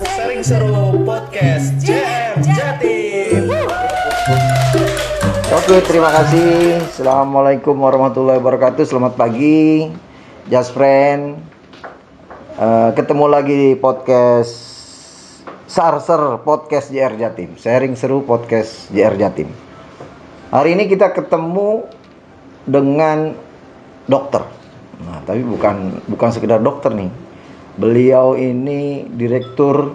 Sering seru podcast JR Jatim. Oke, terima kasih. Assalamualaikum warahmatullahi wabarakatuh. Selamat pagi, Just Friend. Ketemu lagi di podcast Sarser Podcast JR Jatim. Sharing seru podcast JR Jatim. Hari ini kita ketemu dengan dokter. Nah, tapi bukan sekedar dokter nih. Beliau ini Direktur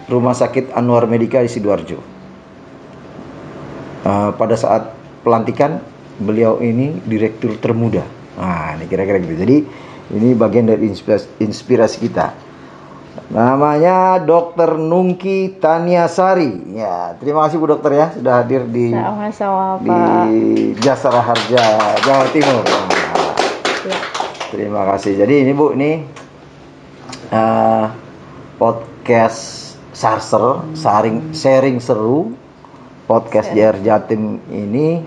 Rumah Sakit Anwar Medika di Sidoarjo. Pada saat pelantikan beliau ini direktur termuda. Nah, ini kira-kira gitu. Jadi ini bagian dari inspirasi kita. Namanya Dr. Nungki Taniasari. Ya, terima kasih Bu Dokter ya sudah hadir di Sama-sama, Pak. di Jasara Harja, Jawa Timur. Ya. Terima kasih. Jadi ini Bu, ini podcast Sarser, sharing seru podcast JR Jatim ini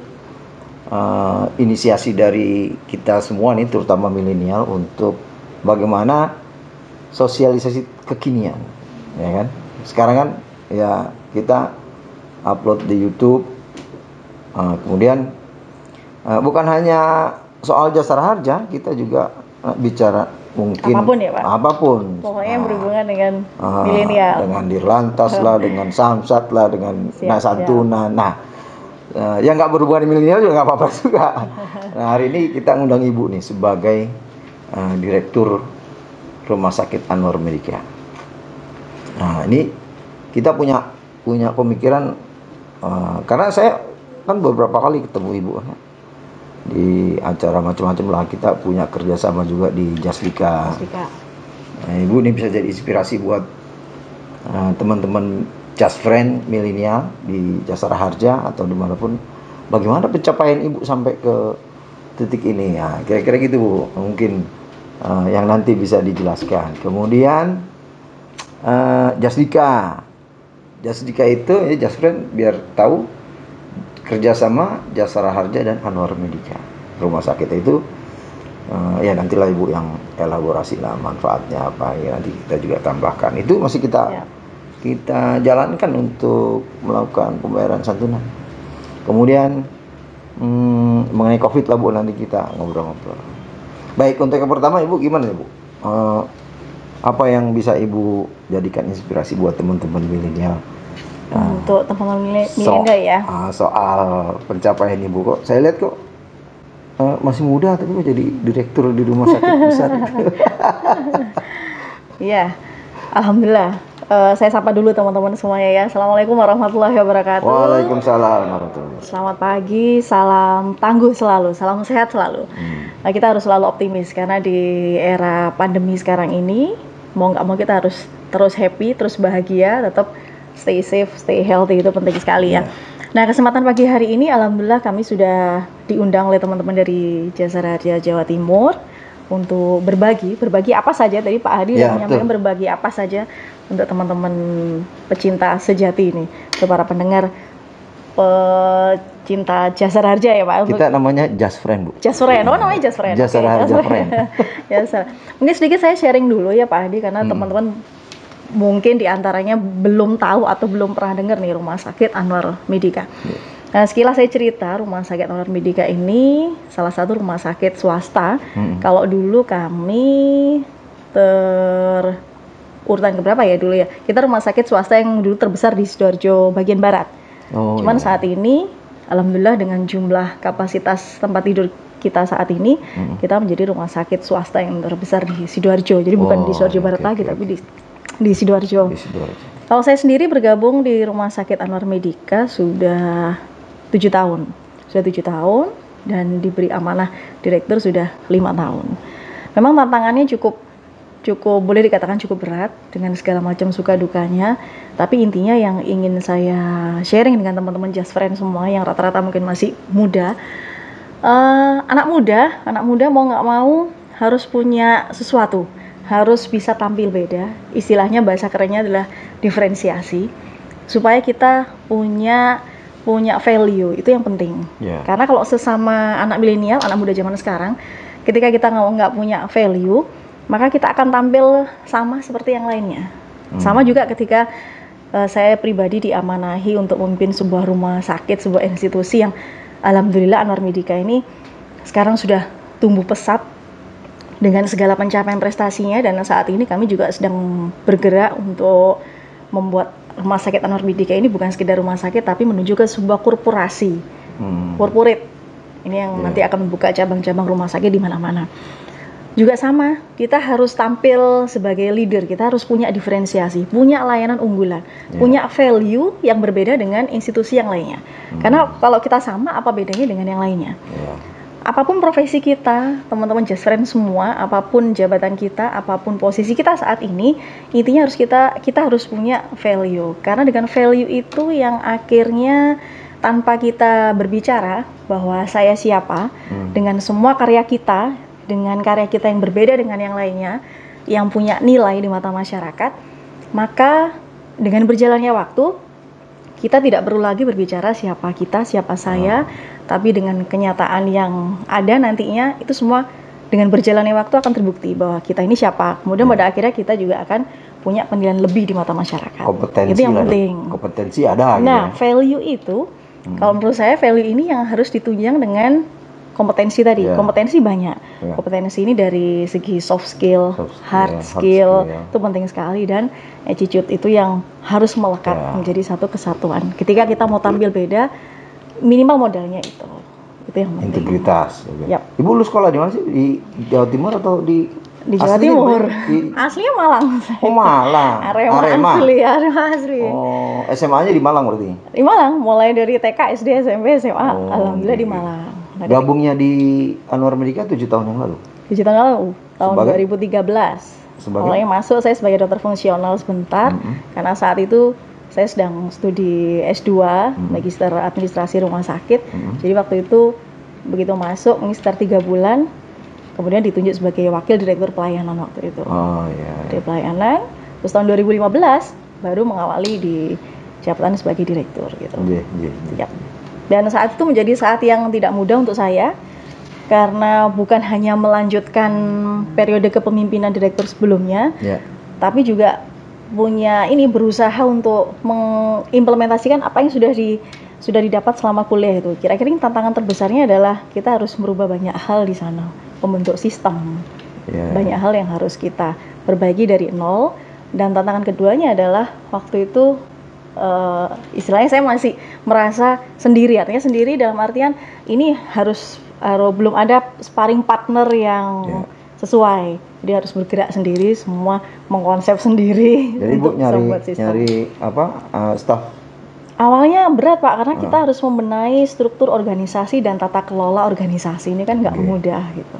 inisiasi dari kita semua nih, terutama milenial, untuk bagaimana sosialisasi kekinian, ya kan? Sekarang kan ya kita upload di YouTube, kemudian bukan hanya soal Jasara Harja, kita juga bicara mungkin Apapun ya, Pak? apapun. Pokoknya berhubungan dengan milenial. Dengan Dirlantas lah, dengan Samsat lah, dengan Santunan. Nah, yang nggak berhubungan dengan milenial juga nggak apa-apa juga. Nah, hari ini kita ngundang Ibu nih sebagai Direktur Rumah Sakit Anwar Medika. Nah, ini kita punya pemikiran, karena saya kan beberapa kali ketemu Ibu di acara macam-macam lah. Kita punya kerjasama juga di Jaslika. Nah, Ibu ini bisa jadi inspirasi buat teman-teman Just Friend milenial di Jasara Harja atau dimanapun. Bagaimana pencapaian Ibu sampai ke titik ini ya, kira-kira gitu Bu. Mungkin yang nanti bisa dijelaskan. Kemudian Jaslika itu ya, Just Friend biar tahu kerjasama Jasara Harja dan Anwar Medika rumah sakit itu, ya nantilah Ibu yang elaborasi lah manfaatnya apa ya, nanti kita juga tambahkan. Itu masih kita jalankan untuk melakukan pembayaran santunan. Kemudian mengenai COVID lah Bu, nanti kita ngobrol-ngobrol. Baik, untuk yang pertama Ibu gimana Ibu? Apa yang bisa Ibu jadikan inspirasi buat teman-teman milenial? Untuk teman-teman milenial ya. Soal pencapaian Ibu, kok saya lihat kok masih muda tapi kok jadi direktur di rumah sakit besar. Iya, alhamdulillah. Saya sapa dulu teman-teman semuanya ya. Assalamualaikum warahmatullahi wabarakatuh. Waalaikumsalam warahmatullahi wabarakatuh. Selamat pagi, salam tangguh selalu, salam sehat selalu. Nah, kita harus selalu optimis karena di era pandemi sekarang ini mau nggak mau kita harus terus happy, terus bahagia, tetap stay safe, stay healthy, itu penting sekali ya. Nah, kesempatan pagi hari ini alhamdulillah kami sudah diundang oleh teman-teman dari Jasara Harja Jawa Timur untuk berbagi apa saja. Tadi Pak Hadi sudah menyampaikan berbagi apa saja untuk teman-teman pecinta sejati ini, untuk para pendengar pecinta Jasara Harja ya Pak. Kita namanya Just Friend Bu. Just Friend, namanya Just Friend. Jasara Harja Friend. Mungkin sedikit saya sharing dulu ya Pak Hadi, karena teman-teman mungkin diantaranya belum tahu atau belum pernah dengar nih Rumah Sakit Anwar Medika. Nah, sekilas saya cerita, Rumah Sakit Anwar Medika ini salah satu rumah sakit swasta. Kalau dulu kami urutan keberapa ya dulu ya? Kita rumah sakit swasta yang dulu terbesar di Sidoarjo bagian barat. Cuman saat ini, alhamdulillah dengan jumlah kapasitas tempat tidur kita saat ini, kita menjadi rumah sakit swasta yang terbesar di Sidoarjo. Jadi bukan di Sidoarjo Barat lagi, tapi di Sidoarjo. Kalau saya sendiri bergabung di Rumah Sakit Anwar Medika sudah 7 tahun. Sudah 7 tahun dan diberi amanah direktur sudah 5 tahun. Memang tantangannya cukup boleh dikatakan cukup berat dengan segala macam suka dukanya. Tapi intinya yang ingin saya sharing dengan teman-teman Just Friend semua yang rata-rata mungkin masih muda. Anak muda mau nggak mau harus punya sesuatu, harus bisa tampil beda. Istilahnya bahasa kerennya adalah diferensiasi, supaya kita punya value. Itu yang penting. Karena kalau sesama anak milenial, anak muda zaman sekarang, ketika kita nggak punya value, maka kita akan tampil sama seperti yang lainnya. Sama juga ketika saya pribadi diamanahi untuk memimpin sebuah rumah sakit, sebuah institusi yang alhamdulillah Anwar Medika ini sekarang sudah tumbuh pesat dengan segala pencapaian prestasinya, dan saat ini kami juga sedang bergerak untuk membuat rumah sakit Anwar Medika ini bukan sekedar rumah sakit tapi menuju ke sebuah korporasi, corporate. Ini yang nanti akan membuka cabang-cabang rumah sakit di mana-mana. Juga sama, kita harus tampil sebagai leader, kita harus punya diferensiasi, punya layanan unggulan, punya value yang berbeda dengan institusi yang lainnya. Karena kalau kita sama, apa bedanya dengan yang lainnya? Apapun profesi kita, teman-teman Just Friends semua, apapun jabatan kita, apapun posisi kita saat ini, intinya harus kita harus punya value. Karena dengan value itu yang akhirnya tanpa kita berbicara bahwa saya siapa, dengan semua karya kita, dengan karya kita yang berbeda dengan yang lainnya, yang punya nilai di mata masyarakat, maka dengan berjalannya waktu, kita tidak perlu lagi berbicara siapa kita, siapa saya, tapi dengan kenyataan yang ada nantinya, itu semua dengan berjalannya waktu akan terbukti bahwa kita ini siapa. Kemudian pada akhirnya kita juga akan punya penilaian lebih di mata masyarakat. Kompetensi itu yang penting. Kompetensi ada. Nah, value itu, kalau menurut saya value ini yang harus ditunjang dengan kompetensi tadi. Kompetensi banyak. Kompetensi ini dari segi soft skill, hard skill, itu penting sekali, dan attitude itu yang harus melekat menjadi satu kesatuan. Ketika kita mau tampil beda, minimal modalnya itu yang penting. Integritas. Ibu lu sekolah di mana sih? Di Jawa Timur atau di Jawa Timur? Aslinya Malang. Oh, Malang. Arema asli. Oh, SMA-nya di Malang berarti? Di Malang, mulai dari TK, SD, SMP, SMA, alhamdulillah di Malang. Gabungnya di Anwar Medika 7 tahun yang lalu? 7 tahun lalu, tahun 2013. Mulai masuk saya sebagai dokter fungsional sebentar, karena saat itu saya sedang studi S2, Magister Administrasi Rumah Sakit. Jadi waktu itu begitu masuk, sekitar 3 bulan, kemudian ditunjuk sebagai wakil direktur pelayanan waktu itu. Di pelayanan, terus tahun 2015 baru mengawali di jabatan sebagai direktur gitu. Dan saat itu menjadi saat yang tidak mudah untuk saya, karena bukan hanya melanjutkan periode kepemimpinan direktur sebelumnya, tapi juga berusaha untuk mengimplementasikan apa yang sudah didapat selama kuliah itu. Kira-kira tantangan terbesarnya adalah kita harus merubah banyak hal di sana, membentuk sistem, banyak hal yang harus kita perbaiki dari nol. Dan tantangan keduanya adalah waktu itu istilahnya saya masih merasa sendiri, artinya sendiri dalam artian ini belum ada sparring partner yang sesuai, jadi harus bergerak sendiri, semua mengkonsep sendiri. Jadi Bu nyari staff? Awalnya berat Pak, karena kita harus membenahi struktur organisasi dan tata kelola organisasi, ini kan nggak mudah gitu.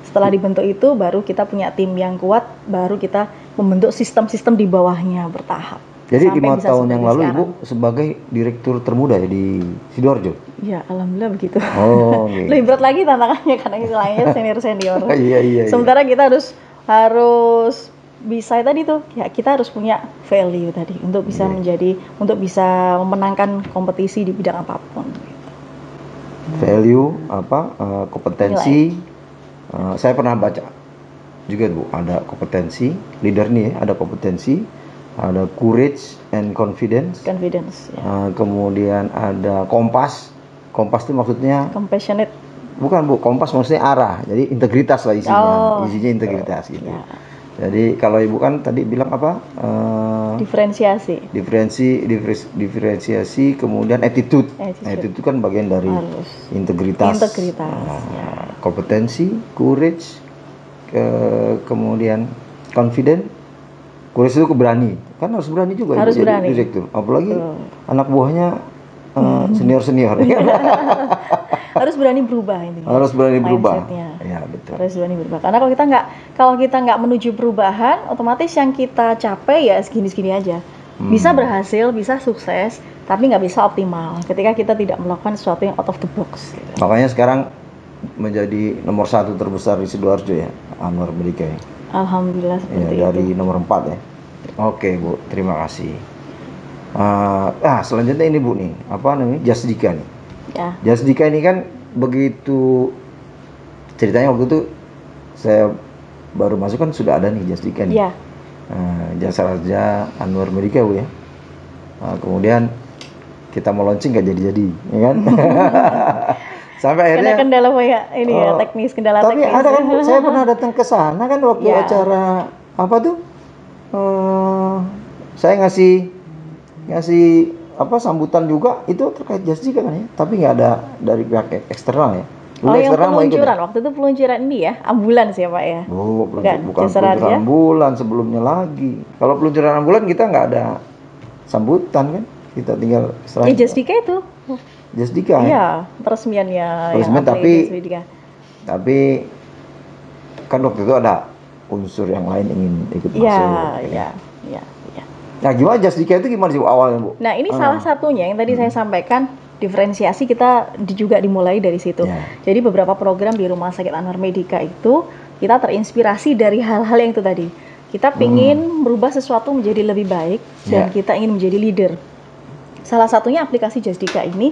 Setelah dibentuk itu baru kita punya tim yang kuat, baru kita membentuk sistem-sistem di bawahnya bertahap. Jadi 5 tahun yang lalu Ibu sebagai direktur termuda ya di Sidoarjo? Ya, alhamdulillah begitu. Okay. Lebih berat lagi tantangannya karena istilahnya senior. Iya. Sementara kita harus bisa tadi tuh, ya kita harus punya value tadi untuk bisa untuk bisa memenangkan kompetisi di bidang apapun. Value kompetensi. Saya pernah baca juga Bu, ada kompetensi leader nih ya, ada kompetensi. Ada courage and confidence. Kemudian ada kompas. Kompas itu maksudnya compassionate. Bukan Bu, kompas maksudnya arah. Jadi integritas lah isinya. Isinya integritas gitu. Jadi kalau Ibu kan tadi bilang apa? Diferensiasi, kemudian attitude. Attitude kan bagian dari integritas. Kompetensi, courage, kemudian confident. Courage itu berani, kan harus berani juga harus jadi direktur, apalagi anak buahnya senior. Harus berani berubah ini. Harus berani berubah. Ya betul. Harus berani berubah. Karena kalau kita nggak menuju perubahan, otomatis yang kita capai ya segini aja. Bisa berhasil, bisa sukses, tapi nggak bisa optimal. Ketika kita tidak melakukan sesuatu yang out of the box. Gitu. Makanya sekarang menjadi nomor 1 terbesar di Sidoarjo ya, Anwar Medika. Alhamdulillah seperti dari itu. Nomor 4 ya. Oke Bu, terima kasih. Selanjutnya ini Bu nih, apa namanya? Jasdika nih. Jasdika ini kan begitu ceritanya waktu itu saya baru masuk kan sudah ada nih Jasdika nih. Iya. Jasa Raja Anwar Medica Bu ya. Kemudian kita mau launching nggak jadi-jadi, ya kan? Sampai akhirnya Karena kendala banyak ini ya, teknis, kendala tapi teknis. ada kan, saya pernah datang ke sana kan waktu Ya. acara apa tuh? Saya ngasih apa sambutan juga itu terkait Jasdika kan ya, tapi nggak ada dari pihak eksternal ya. Dulu Yang eksternal mau ikut ya? peluncuran, waktu itu peluncuran ini ya, ambulans ya Pak ya? Bukan Jasa peluncuran Raja. ambulan, sebelumnya lagi. Kalau peluncuran ambulan kita nggak ada sambutan kan, kita tinggal serah. Ya Jasdika itu. Jasdika ya. Iya, peresmiannya. Peresmian, yang tapi kan waktu itu ada unsur yang lain ingin ikut Iya, masuk. iya. Nah gimana Jasdika itu gimana sih Bu, awalnya Bu? Nah ini salah satunya yang tadi saya sampaikan, diferensiasi kita juga dimulai dari situ. Ya. Jadi beberapa program di Rumah Sakit Anwar Medica itu kita terinspirasi dari hal-hal yang itu tadi. Kita ingin merubah sesuatu menjadi lebih baik dan kita ingin menjadi leader. Salah satunya aplikasi Jasdika ini,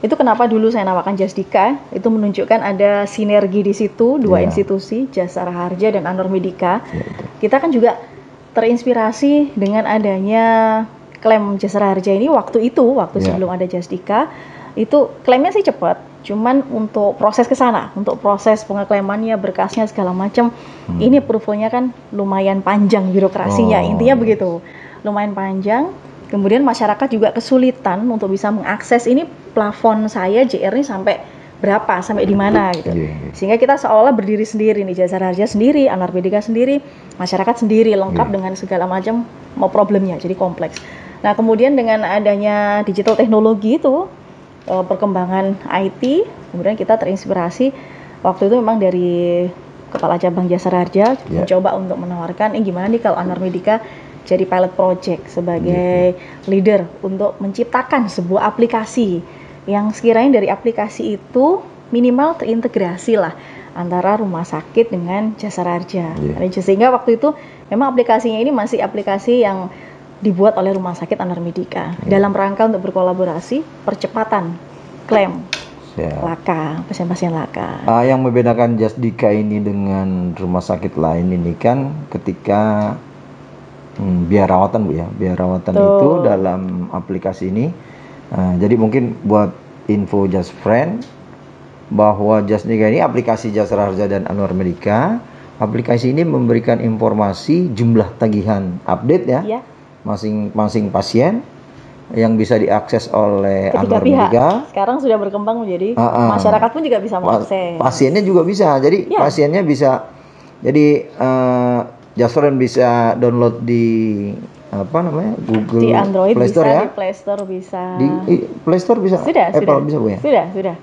itu kenapa dulu saya namakan Jasdika, itu menunjukkan ada sinergi di situ, dua institusi, Jasara Harja dan Anwar Medica. Kita kan juga terinspirasi dengan adanya klaim Jasara Harja ini waktu sebelum ada Jasdika, itu klaimnya sih cepat, cuman untuk proses ke sana, untuk proses pengeklaimannya, berkasnya segala macam, ini approval-nya kan lumayan panjang birokrasinya, intinya begitu, lumayan panjang. Kemudian masyarakat juga kesulitan untuk bisa mengakses ini plafon saya JR ini sampai berapa, sampai di mana gitu. Sehingga kita seolah berdiri sendiri nih, Jasara Harja sendiri, Anwar Medica sendiri, masyarakat sendiri lengkap dengan segala macam mau problemnya, jadi kompleks. Nah, kemudian dengan adanya digital teknologi itu, perkembangan IT, kemudian kita terinspirasi waktu itu memang dari Kepala Cabang Jasara Harja mencoba untuk menawarkan, gimana nih kalau Anwar Medica jadi pilot project sebagai leader untuk menciptakan sebuah aplikasi yang sekiranya dari aplikasi itu minimal terintegrasi lah antara rumah sakit dengan Jasara Harja. Sehingga waktu itu memang aplikasinya ini masih aplikasi yang dibuat oleh Rumah Sakit Anwar Medica dalam rangka untuk berkolaborasi percepatan klaim laka, pasien-pasien laka. Yang membedakan Jasdika ini dengan rumah sakit lain ini kan ketika biaya rawatan Bu ya, biaya rawatan itu dalam aplikasi ini. Jadi mungkin buat info Just Friend bahwa Jasdika ini aplikasi Jasara Harja dan Anwar Medica. Aplikasi ini memberikan informasi jumlah tagihan update ya, masing-masing pasien yang bisa diakses oleh Anwar Medica. Sekarang sudah berkembang menjadi masyarakat pun juga bisa mengakses. Pasiennya juga bisa. Jadi pasiennya bisa. Jadi Just Friend bisa download di apa namanya, Google di Android Play Store bisa, ya? Di Play Store bisa. Di Play Store bisa. Sudah, Apple bisa Bu ya? Sudah.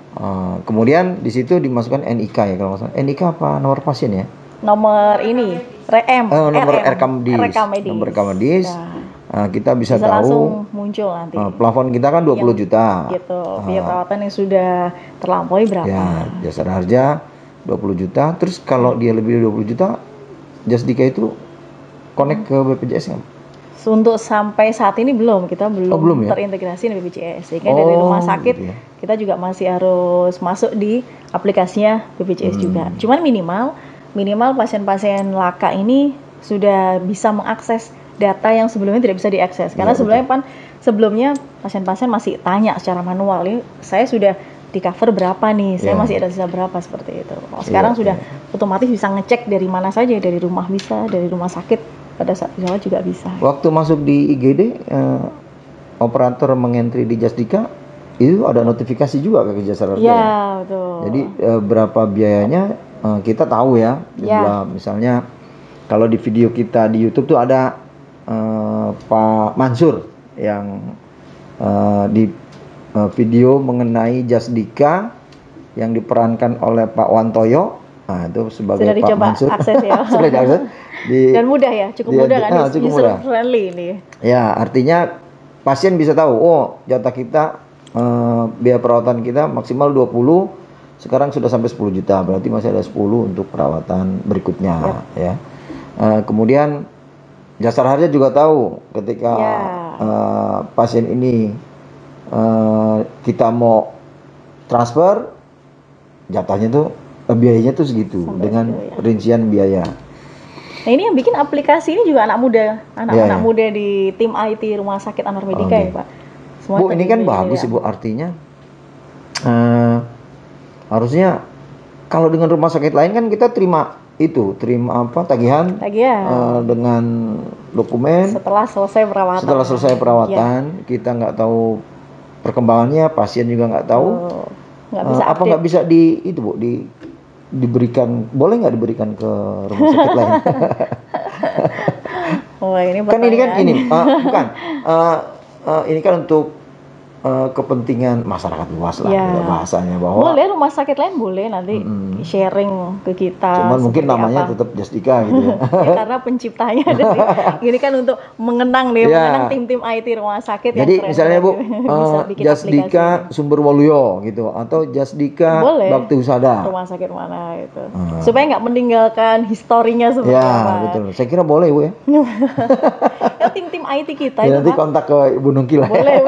Kemudian di situ dimasukkan NIK ya kalau nggak salah. NIK apa nomor pasien ya? Nomor ini, nomor rekam medis. Nomor rekam medis. Kita bisa tahu langsung muncul nanti. Plafon kita kan 20 juta. Gitu. Biaya perawatan yang sudah terlampaui berapa? Ya, Jasara Harja 20 juta. Terus kalau dia lebih dari 20 juta, Jasdika itu connect ke BPJS kan? Untuk sampai saat ini kita belum terintegrasi dengan BPJS. Sehingga dari rumah sakit kita juga masih harus masuk di aplikasinya BPJS juga. Cuman minimal pasien-pasien laka ini sudah bisa mengakses data yang sebelumnya tidak bisa diakses. Karena sebelumnya pasien-pasien masih tanya secara manual, ini saya sudah di cover berapa nih, saya masih ada sisa berapa, seperti itu. Sekarang sudah otomatis bisa ngecek dari mana saja, dari rumah bisa, dari rumah sakit pada saat dirawat juga bisa. Waktu masuk di IGD, operator mengentry di Jasdika itu ada notifikasi juga ke Jasara Harja. Iya, betul. Jadi berapa biayanya kita tahu ya. Misalnya kalau di video kita di YouTube tuh ada Pak Mansur yang di video mengenai Jasdika yang diperankan oleh Pak Wantoyo. Nah, itu sebagai sudah Pak Mansur. Akses ya. Sudah diakses. Dan mudah ya, cukup mudah kan, user friendly ini. Ya, artinya pasien bisa tahu, jatah kita biaya perawatan kita maksimal 20, sekarang sudah sampai 10 juta, berarti masih ada 10 untuk perawatan berikutnya ya. Kemudian Jasara Harja juga tahu ketika pasien ini kita mau transfer, jatahnya tuh biayanya tuh segitu sampai dengan rincian biaya. Nah ini yang bikin aplikasi ini juga anak muda, anak-anak Iya. muda di tim IT Rumah Sakit Anwar Medika Oke. ya Pak. Semua Bu, ini kan terdiri bagus dari sih Bu, artinya harusnya kalau dengan rumah sakit lain kan kita terima tagihan Tagihan. dengan dokumen. Setelah selesai perawatan. Setelah selesai Iya. perawatan, kita nggak tahu perkembangannya, pasien juga nggak tahu. Oh, nggak bisa Apa update. nggak bisa diberikan, boleh nggak diberikan ke rumah sakit lain? Wah, ini Kan ini kan pertanyaan. bukan ini kan untuk kepentingan masyarakat luas lah Ya. ya, bahasanya, bahwa Boleh rumah sakit lain boleh nanti sharing ke kita. cuman mungkin seperti namanya apa. tetap Justika gitu ya. Ya, karena penciptanya ada sih. Ini kan untuk mengenang nih, Ya. mengenang tim-tim IT rumah sakit yang Jadi keren-keren misalnya Bu, bisa bikin Justika aplikasi. Sumber Waluyo gitu, atau Justika Boleh. Bakti Husada. Rumah sakit mana itu. Supaya nggak meninggalkan historinya seperti Ya apa. betul. Saya kira boleh Bu ya. Ya, tim-tim IT kita Ya, itu nanti Pak. kontak ke Ibu Nungki lah. Boleh.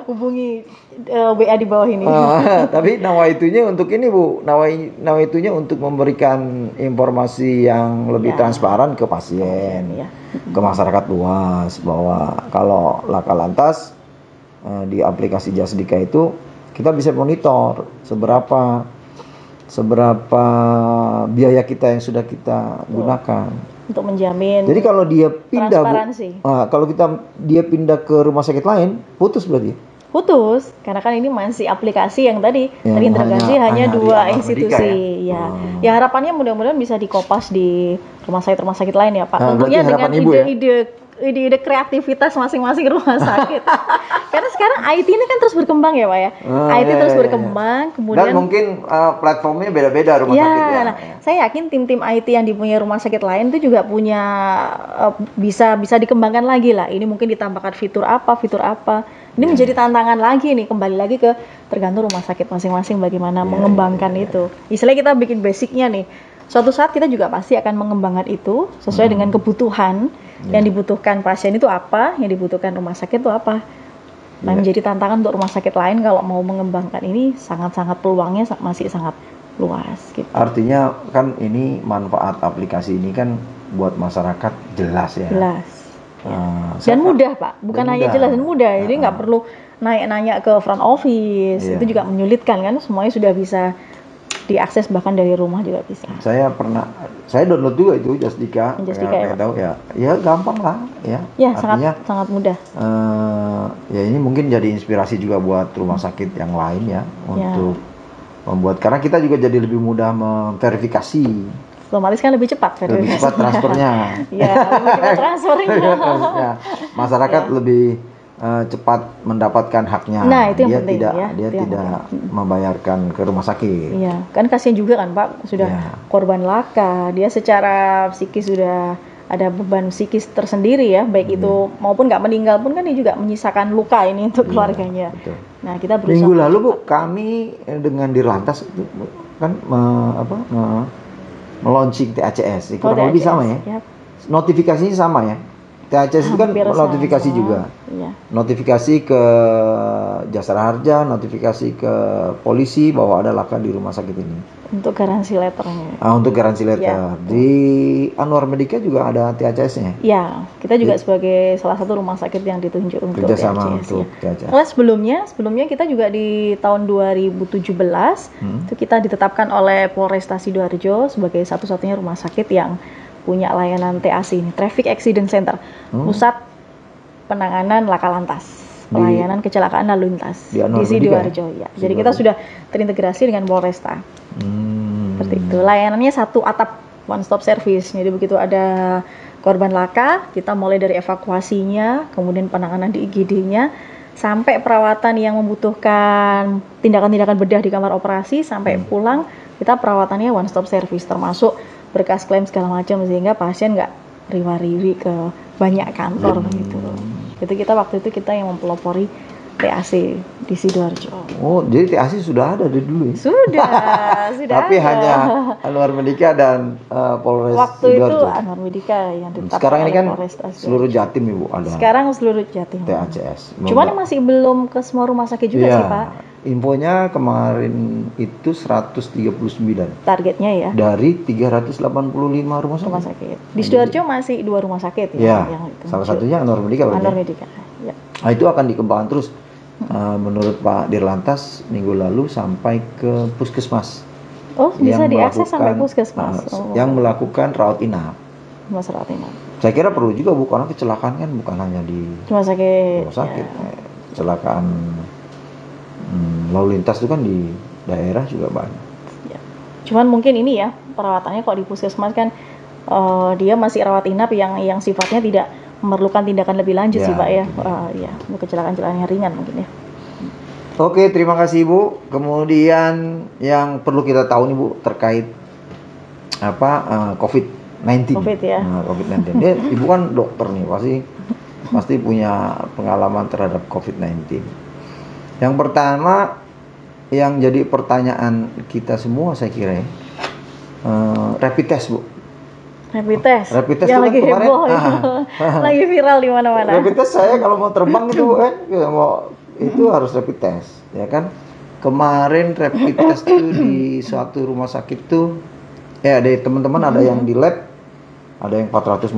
Hubungi WA di bawah ini. Tapi nawaitunya untuk ini Bu, nawaitunya untuk memberikan informasi yang lebih Ya. transparan ke pasien, Ya. ke masyarakat luas, bahwa kalau laka lantas di aplikasi Jasdika itu kita bisa monitor seberapa biaya kita yang sudah kita gunakan. Untuk menjamin Jadi kalau dia pindah Bu, transparansi. kalau dia pindah ke rumah sakit lain, putus berarti. Putus, karena kan ini masih aplikasi yang tadi Yang terintegrasi hanya hanya di dua Anwar institusi. Medika Ya. Ya harapannya mudah-mudahan bisa dikopas di rumah sakit lain ya Pak. Nah, Tentunya berarti dengan harapan Ibu ya? ide kreativitas masing-masing rumah sakit. Karena sekarang IT ini kan terus berkembang ya Pak ya. IT Iya, terus iya, berkembang, iya. kemudian Dan mungkin platformnya beda-beda rumah ya, sakit ya. nah, saya yakin tim-tim IT yang dipunyai rumah sakit lain itu juga punya bisa dikembangkan lagi lah. Ini mungkin ditambahkan fitur apa. Ini menjadi tantangan lagi nih, kembali lagi ke tergantung rumah sakit masing-masing bagaimana mengembangkan itu. Istilahnya kita bikin basicnya nih. Suatu saat kita juga pasti akan mengembangkan itu sesuai dengan kebutuhan yang dibutuhkan pasien itu apa, yang dibutuhkan rumah sakit itu apa. Nah, menjadi tantangan untuk rumah sakit lain kalau mau mengembangkan ini sangat-sangat peluangnya masih sangat luas gitu. Artinya kan ini manfaat aplikasi ini kan buat masyarakat jelas ya. Jelas. Saya Dan mudah Pak, bukan dan hanya mudah. jelas dan mudah. Jadi nggak perlu nanya ke front office, Iya. itu juga menyulitkan kan, semuanya sudah bisa diakses bahkan dari rumah juga bisa. Saya download juga itu Justika. Justika pengen ya, Pak? tahu ya. Ya gampang lah ya. Ya Artinya sangat mudah. ya ini mungkin jadi inspirasi juga buat rumah sakit yang lain ya untuk membuat, karena kita juga jadi lebih mudah memverifikasi. Otomatis kan lebih cepat Lebih cepat transfernya. Ya, lebih cepat transfernya. Ya, masyarakat lebih cepat mendapatkan haknya. Nah, itu yang dia penting, tidak ya. dia Itu yang tidak membayarkan ke rumah sakit. Iya, kan kasihan juga kan Pak, sudah korban laka, dia secara psikis sudah ada beban psikis tersendiri ya, baik itu maupun nggak meninggal pun kan dia juga menyisakan luka ini untuk keluarganya. Betul. Nah, kita berusaha. Minggu lalu Bu, kami dengan Dirlantas itu kan melaunching THCS, kurang lebih THCS, sama ya. ya. Notifikasinya sama ya. THCS itu kan Hampir notifikasi sama. juga. Iya. Notifikasi ke Jasara Harja, notifikasi ke polisi bahwa ada laka di rumah sakit ini. Untuk garansi letternya. Untuk garansi letter. Ya. Di Anwar Medika juga ada THCS-nya. Ya, kita juga sebagai salah satu rumah sakit yang ditunjuk untuk Kerjasama THCS, untuk ya. THCS. Karena sebelumnya kita juga di tahun 2017 itu kita ditetapkan oleh Polresta Sidoarjo sebagai satu-satunya rumah sakit yang punya layanan TAC ini, Traffic Accident Center, pusat penanganan laka lantas, pelayanan kecelakaan lalu lintas di Anwar di Medika, Sidoarjo ya. Jadi kita sudah terintegrasi dengan Polresta. Seperti itu. Layanannya satu atap, one stop service. Jadi begitu ada korban laka, kita mulai dari evakuasinya, kemudian penanganan di IGD-nya, sampai perawatan yang membutuhkan tindakan-tindakan bedah di kamar operasi, sampai pulang kita perawatannya one stop service, termasuk berkas klaim segala macam, sehingga pasien nggak riwa-riwi ke banyak kantor begitu. Itu waktu itu kita yang mempelopori TAC di Sidoarjo. Oh, jadi TAC sudah ada dari dulu ya? Sudah Tapi ada. hanya Anwar Medika dan Polres Waktu Sidoarjo. itu Anwar Medika yang ditetapkan Sekarang ini oleh kan Polresta Sidoarjo. seluruh Jatim Ibu ada Sekarang seluruh Jatim. THCS. Cuman masih belum ke semua rumah sakit juga Iya. sih Pak. infonya kemarin itu 139 targetnya ya. dari 385 rumah sakit. Rumah sakit. Di Sidoarjo masih 2 rumah sakit Ya, yang itu. salah satunya Anwar Medika. Anwar Medika. Ya. Nah, itu akan dikembangkan terus menurut Pak Dirlantas minggu lalu sampai ke puskesmas. Oh, bisa yang diakses sampai melakukan, puskesmas. Yang melakukan rawat inap. Rumah rawat inap. Saya kira perlu juga Bu, karena kecelakaan kan bukan hanya di rumah sakit. rumah sakit. Ya. Kecelakaan lalu lintas itu kan di daerah juga banyak. Ya. Cuman mungkin ini ya perawatannya kok di puskesmas kan dia masih rawat inap yang sifatnya tidak memerlukan tindakan lebih lanjut Ya, sih Pak ya. betul. Ya, untuk kecelakaan-kecelakaan yang ringan mungkin ya. Oke, terima kasih Ibu. Kemudian yang perlu kita tahu nih Bu terkait COVID-19. COVID ya. COVID-19. Ibu kan dokter nih, pasti punya pengalaman terhadap COVID-19. Yang pertama yang jadi pertanyaan kita semua saya kira rapid test Bu. Rapid test. Rapid test yang itu lagi kan kemarin, heboh itu. Lagi viral di mana-mana. Rapid test saya kalau mau terbang itu kan itu harus rapid test, ya kan? Kemarin rapid test itu di suatu rumah sakit tuh ada teman-teman ada yang di lab ada yang 450.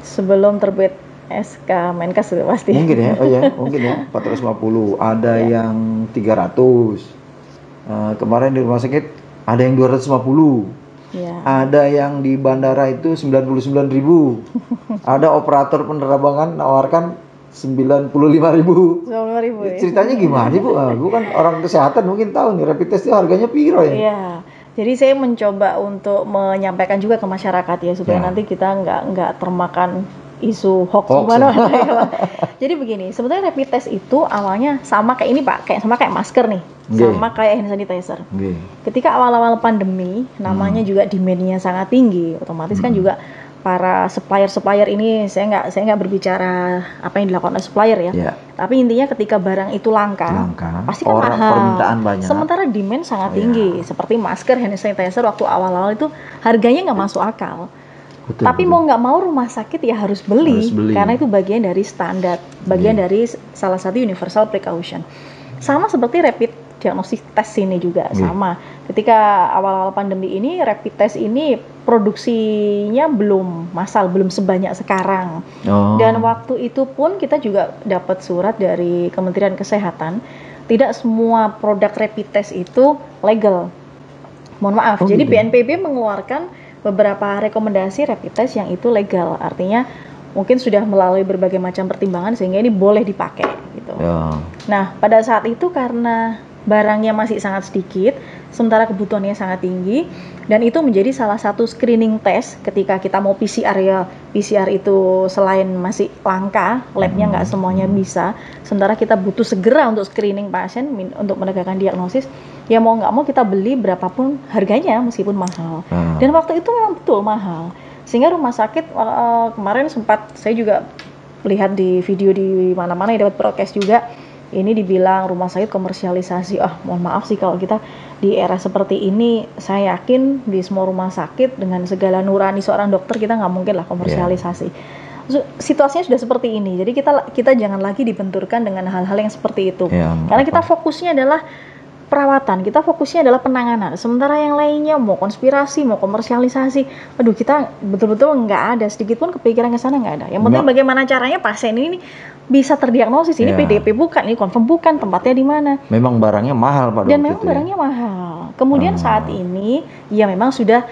Sebelum terbit SK Menkes itu pasti. Mungkin ya, mungkin ya 450. Ada yang 300. Kemarin di rumah sakit ada yang 250. Ya. Ada yang di bandara itu 99.000. Ada operator penerbangan nawarkan 95.000. 95.000 ya. Ceritanya gimana Bu? Bu kan orang kesehatan mungkin tahu nih rapid test itu harganya piro ya? Iya. Jadi saya mencoba untuk menyampaikan juga ke masyarakat ya supaya nanti kita nggak termakan isu hoax gimana. Jadi begini, sebetulnya rapid test itu awalnya sama kayak ini Pak, sama kayak masker nih, sama kayak hand sanitizer. Ketika awal-awal pandemi, namanya juga demand-nya sangat tinggi, otomatis kan juga para supplier ini saya nggak berbicara apa yang dilakukan oleh supplier ya. Tapi intinya ketika barang itu langka pasti kan mahal. Permintaan banyak. Sementara demand sangat tinggi, seperti masker, hand sanitizer waktu awal-awal itu harganya nggak masuk akal. Tapi mau nggak mau rumah sakit ya harus beli karena itu bagian dari standar, bagian dari salah satu universal precaution. Sama seperti rapid diagnostic test ini juga sama. Ketika awal-awal pandemi ini rapid test ini produksinya belum massal, belum sebanyak sekarang. Dan waktu itu pun kita juga dapat surat dari Kementerian Kesehatan, tidak semua produk rapid test itu legal. Mohon maaf. Jadi BNPB mengeluarkan beberapa rekomendasi rapid test yang itu legal, artinya mungkin sudah melalui berbagai macam pertimbangan sehingga ini boleh dipakai gitu. Nah pada saat itu karena barangnya masih sangat sedikit, sementara kebutuhannya sangat tinggi, dan itu menjadi salah satu screening test ketika kita mau PCR ya. PCR itu selain masih langka, labnya nggak semuanya bisa, sementara kita butuh segera untuk screening pasien untuk menegakkan diagnosis. Ya mau nggak mau kita beli berapapun harganya meskipun mahal. Dan waktu itu memang betul mahal. Sehingga rumah sakit kemarin sempat saya juga lihat di video di mana-mana yang dapat broadcast juga. Ini dibilang rumah sakit komersialisasi. Mohon maaf sih kalau kita di era seperti ini, saya yakin di semua rumah sakit dengan segala nurani seorang dokter kita nggak mungkin lah komersialisasi. Situasinya sudah seperti ini. Jadi kita jangan lagi dibenturkan dengan hal-hal yang seperti itu. Karena kita fokusnya adalah perawatan, kita fokusnya adalah penanganan. Sementara yang lainnya mau konspirasi, mau komersialisasi, kita betul-betul nggak ada sedikit pun kepikiran ke sana, nggak ada. Yang penting bagaimana caranya pasien ini bisa terdiagnosis, ini PDP bukan, ini confirm bukan, tempatnya di mana. Memang barangnya mahal Pak. Dan memang barangnya mahal. Kemudian saat ini ya memang sudah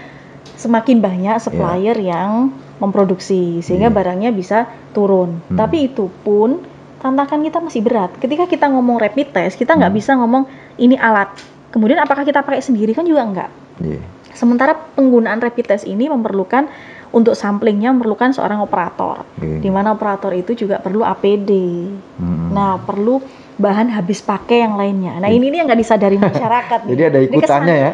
semakin banyak supplier yang memproduksi sehingga barangnya bisa turun. Tapi itu pun tantangan kita masih berat. Ketika kita ngomong rapid test, kita nggak bisa ngomong ini alat. Kemudian apakah kita pakai sendiri kan juga enggak. Sementara penggunaan rapid test ini memerlukan untuk samplingnya memerlukan seorang operator. Di mana operator itu juga perlu APD. Nah, perlu bahan habis pakai yang lainnya. Nah, ini yang nggak disadari masyarakat. Jadi ada ikutannya ya.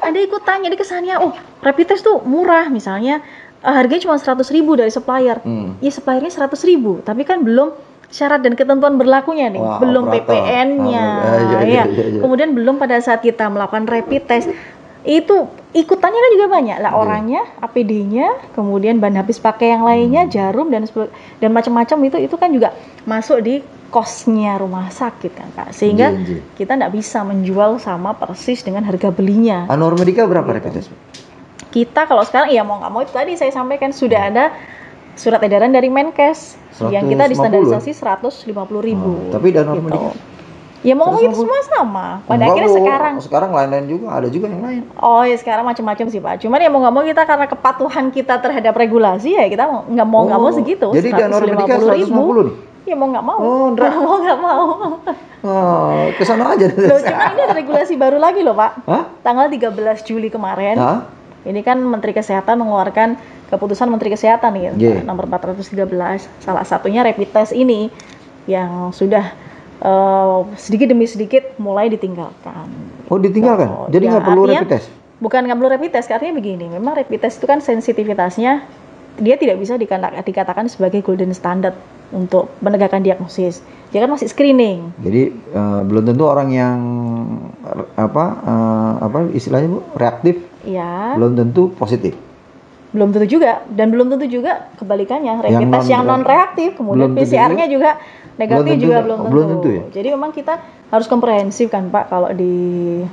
Ada ikutannya, jadi kesannya rapid test tuh murah misalnya. Harganya cuma 100.000 dari supplier. Ya suppliernya 100.000, tapi kan belum syarat dan ketentuan berlakunya nih, belum PPN-nya, kemudian belum pada saat kita melakukan rapid test itu ikutannya kan juga banyak lah, orangnya, APD-nya, kemudian bahan habis pakai yang lainnya, jarum dan macam-macam itu kan juga masuk di cost-nya rumah sakit kan Pak, sehingga kita nggak bisa menjual sama persis dengan harga belinya. Anor Medica berapa rapid test? Kita kalau sekarang ya mau nggak mau itu tadi saya sampaikan sudah ada surat edaran dari Menkes yang kita distandarisasi 150.000. Tapi Anor Medica? Ya mau ngomong itu semua sama. Pada akhirnya sekarang lain-lain juga, ada juga yang lain. Oh ya sekarang macam-macam sih Pak. Cuman ya mau nggak mau kita karena kepatuhan kita terhadap regulasi ya kita nggak mau segitu. Jadi Anor Medica 150 nih? Ya mau nggak mau. Oh, mau nggak mau. Oh, kesana aja. Loh, cuman ini ada regulasi baru lagi loh Pak. Hah? Tanggal 13 Juli kemarin. Hah? Ini kan Menteri Kesehatan mengeluarkan keputusan Menteri Kesehatan nih, nomor 413. Salah satunya rapid test ini yang sudah sedikit demi sedikit mulai ditinggalkan. Oh ditinggalkan? Jadi nggak perlu rapid test? Bukan nggak perlu rapid test, artinya begini, memang rapid test itu kan sensitivitasnya dia tidak bisa dikatakan sebagai golden standard untuk menegakkan diagnosis. Dia kan masih screening. Jadi belum tentu orang yang apa istilahnya Bu, reaktif, belum tentu positif. Belum tentu juga, dan belum tentu juga kebalikannya, rapid test yang non reaktif, kemudian PCR-nya juga negatif juga belum tentu. Ya? Jadi memang kita harus komprehensif kan Pak, kalau di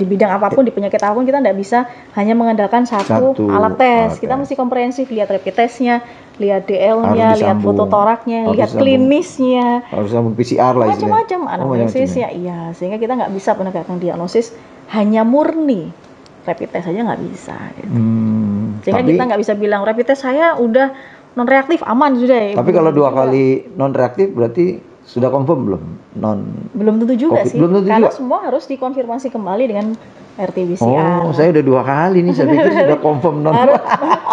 bidang apapun, di penyakit apapun kita tidak bisa hanya mengandalkan satu alat tes. Kita mesti komprehensif, lihat rapid testnya, lihat DL-nya, lihat foto toraknya, lihat klinisnya, harus sambung PCR lah, macam-macam anamnesisnya, iya, sehingga kita nggak bisa menegakkan diagnosis hanya murni rapid test saja nggak bisa. Gitu. Sehingga kita nggak bisa bilang rapid test saya udah non reaktif aman sudah. Tapi kalau 2 kali non reaktif berarti sudah confirm belum? Belum tentu juga COVID, sih. Karena semua harus dikonfirmasi kembali dengan RT-PCR. Oh, saya udah 2 kali nih, saya pikir sudah confirm non.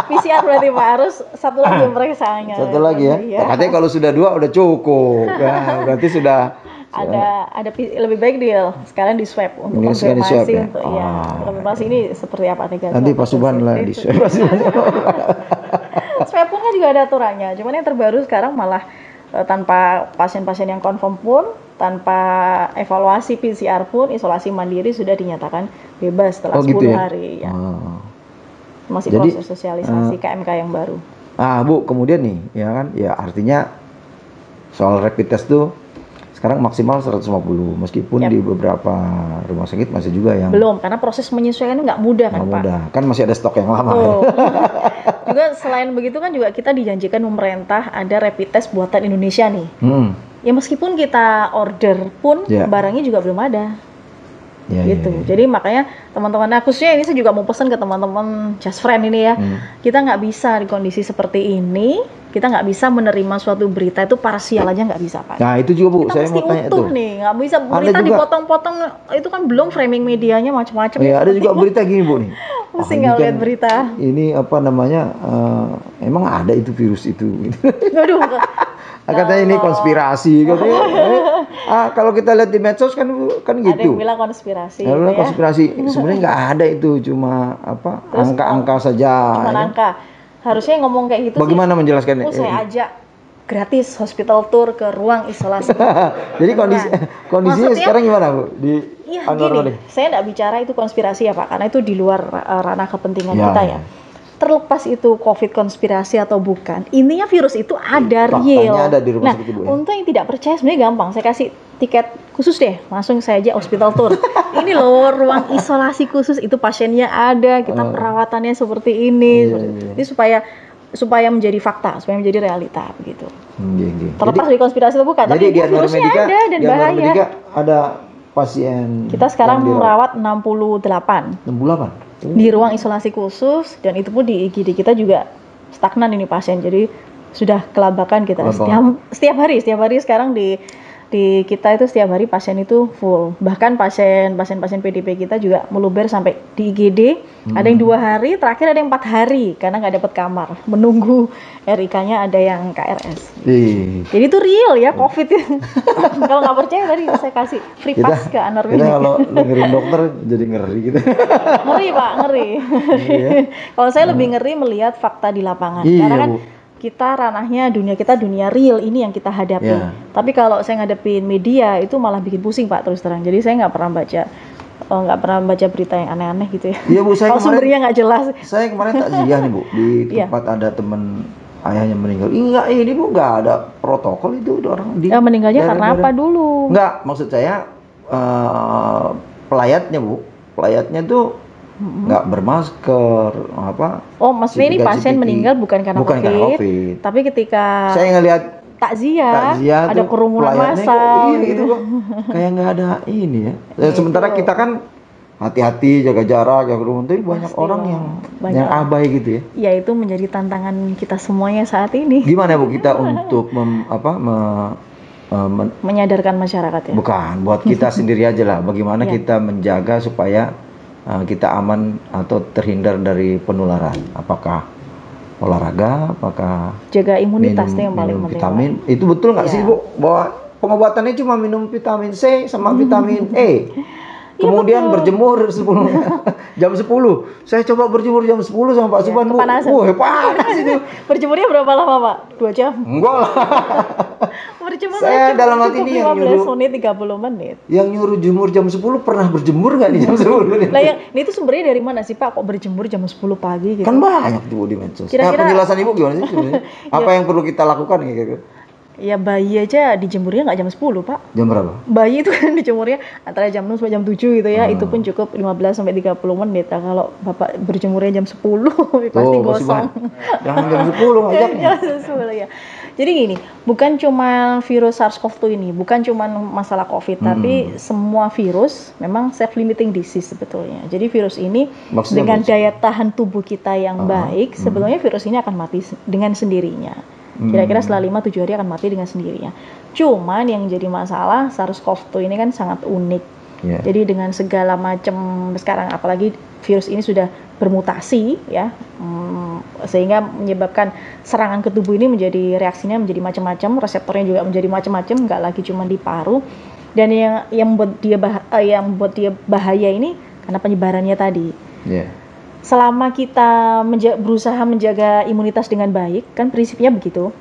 PCR berarti Pak, harus satu lagi pemeriksaannya. Satu lagi ya. Ya. Katanya kalau sudah 2 udah cukup. Nah, berarti sudah ada lebih baik dia sekalian di swab untuk konfirmasi ya? Untuk konfirmasi ini seperti apa negatif. Nanti Pak Subhan lah di swab. Swab pun kan juga ada aturannya. Cuman yang terbaru sekarang malah tanpa pasien-pasien yang confirm pun, tanpa evaluasi PCR pun, isolasi mandiri sudah dinyatakan bebas setelah 10 hari ya. Masih proses sosialisasi KMK yang baru. Bu, kemudian nih, ya kan, ya artinya soal rapid test tuh sekarang maksimal 150, meskipun di beberapa rumah sakit masih juga yang belum, karena proses menyesuaikan nggak mudah kan Pak. Kan masih ada stok yang lama. Juga selain begitu kan juga kita dijanjikan pemerintah ada rapid test buatan Indonesia nih. Ya meskipun kita order pun barangnya juga belum ada. Gitu. Jadi makanya teman-teman, khususnya ini saya juga mau pesan ke teman-teman Just Friend ini ya. Kita nggak bisa di kondisi seperti ini, kita nggak bisa menerima suatu berita itu parsial aja nggak bisa Pak. Nah itu juga Bu, kita saya mau tanya tuh. Nih, nggak bisa berita dipotong-potong, itu kan belum framing medianya macam-macam. Ya ada juga berita gini Bu nih. Mesti nggak lihat berita. Ini apa namanya? Emang ada itu virus itu? Waduh. Katanya ini konspirasi katanya. Kalau kita lihat di medsos kan gitu. Ada yang bilang konspirasi. Ada bilang konspirasi. Sebenarnya nggak ada itu, cuma angka-angka saja. Cuma angka. Harusnya ngomong kayak gitu. Bagaimana menjelaskannya? Saya ajak gratis hospital tour ke ruang isolasi. Jadi kondisinya sekarang gimana Bu? Gini, saya nggak bicara itu konspirasi ya Pak, karena itu di luar ranah kepentingan kita ya. Terlepas itu COVID konspirasi atau bukan, intinya virus itu ada real. Ada di rumah sakit Ibu ya? Untuk yang tidak percaya sebenarnya gampang, saya kasih tiket khusus deh, langsung saya aja hospital tour. Ini loh ruang isolasi khusus, itu pasiennya ada, kita perawatannya seperti ini, ini supaya menjadi fakta, supaya menjadi realita begitu. Terlepas dari konspirasi atau bukan, tapi virusnya ada dan bahaya. Ada pasien. Kita sekarang merawat 68. 68. Di ruang isolasi khusus, dan itu pun di IGD kita juga stagnan ini pasien, jadi sudah kelabakan kita setiap hari sekarang di kita itu setiap hari pasien itu full, bahkan pasien PDP kita juga meluber sampai di IGD. Ada yang 2 hari, terakhir ada yang 4 hari karena nggak dapat kamar, menunggu RIK-nya ada yang KRS. Jadi itu real ya COVID. Kalau nggak percaya tadi saya kasih free pass ke Anor Medica. Kita kalau dengerin dokter jadi ngeri gitu. Ngeri Pak, ngeri. Kalau saya lebih ngeri melihat fakta di lapangan, karena kan kita ranahnya dunia real ini yang kita hadapi. Tapi kalau saya ngadepin media itu malah bikin pusing Pak, terus terang. Jadi saya nggak pernah baca berita yang aneh-aneh gitu ya. Iya Bu, saya kalau sumbernya nggak jelas. Saya kemarin takziah nih Bu, di tempat ada teman ayahnya meninggal. Enggak, ini Bu enggak ada protokol itu orang di. Meninggalnya karena apa dulu? Enggak, maksud saya pelayatnya Bu. Pelayatnya tuh nggak bermasker apa. Oh, maksudnya ini pasien meninggal bukan karena COVID. Tapi ketika saya ngelihat takziah ada kerumunan massa. Iya gitu kok. Kayak nggak ada ini ya. Sementara kita kan hati-hati, jaga jarak, jaga kerumunan. Tapi banyak orang yang abai gitu ya. Ya itu menjadi tantangan kita semuanya saat ini. Gimana Bu kita untuk menyadarkan masyarakat ya? Bukan, buat kita sendiri aja lah. Bagaimana kita menjaga supaya kita aman atau terhindar dari penularan. Apakah olahraga, apakah jaga imunitas itu yang paling penting. Vitamin, itu betul nggak sih Bu? Bahwa pengobatannya cuma minum vitamin C sama vitamin E. Kemudian berjemur jam 10. Saya coba berjemur jam 10 sama Pak Subhan. Kepanasan. Panas itu. Berjemurnya berapa lama Pak? 2 jam? Enggak lah. Berjemur saya dalam hati ini yang nyuruh 15 menit 30 menit. Yang nyuruh jemur jam 10 pernah berjemur nggak nih jam 10? Lah ini tuh sumbernya dari mana sih Pak? Kok berjemur jam 10 pagi gitu? Kan banyak tuh di medsos. Kira-kira penjelasan Ibu gimana sih sebenarnya? Apa yang perlu kita lakukan gitu? Ya bayi aja dijemurnya nggak jam 10 Pak. Jam berapa? Bayi itu kan dijemurnya antara jam 6 sampai jam 7 gitu ya. Itu pun cukup 15 sampai 30 menit. Nah, kalau Bapak berjemurnya jam 10 pasti gosong. Jangan jam 10 ngajaknya. Jam 10 ya. Jadi gini, bukan cuma virus SARS-CoV-2 ini, bukan cuma masalah COVID, tapi semua virus memang self-limiting disease sebetulnya. Jadi virus ini maksudnya dengan daya tahan tubuh kita yang baik, sebetulnya virus ini akan mati dengan sendirinya. Kira-kira setelah 5-7 hari akan mati dengan sendirinya. Cuman yang jadi masalah SARS-CoV-2 ini kan sangat unik. Jadi dengan segala macam sekarang apalagi virus ini sudah bermutasi ya, sehingga menyebabkan serangan ke tubuh ini menjadi reaksinya menjadi macam-macam, reseptornya juga menjadi macam-macam, nggak lagi cuma di paru. Dan yang membuat dia bahaya ini karena penyebarannya tadi. Selama kita berusaha menjaga imunitas dengan baik, kan prinsipnya begitu.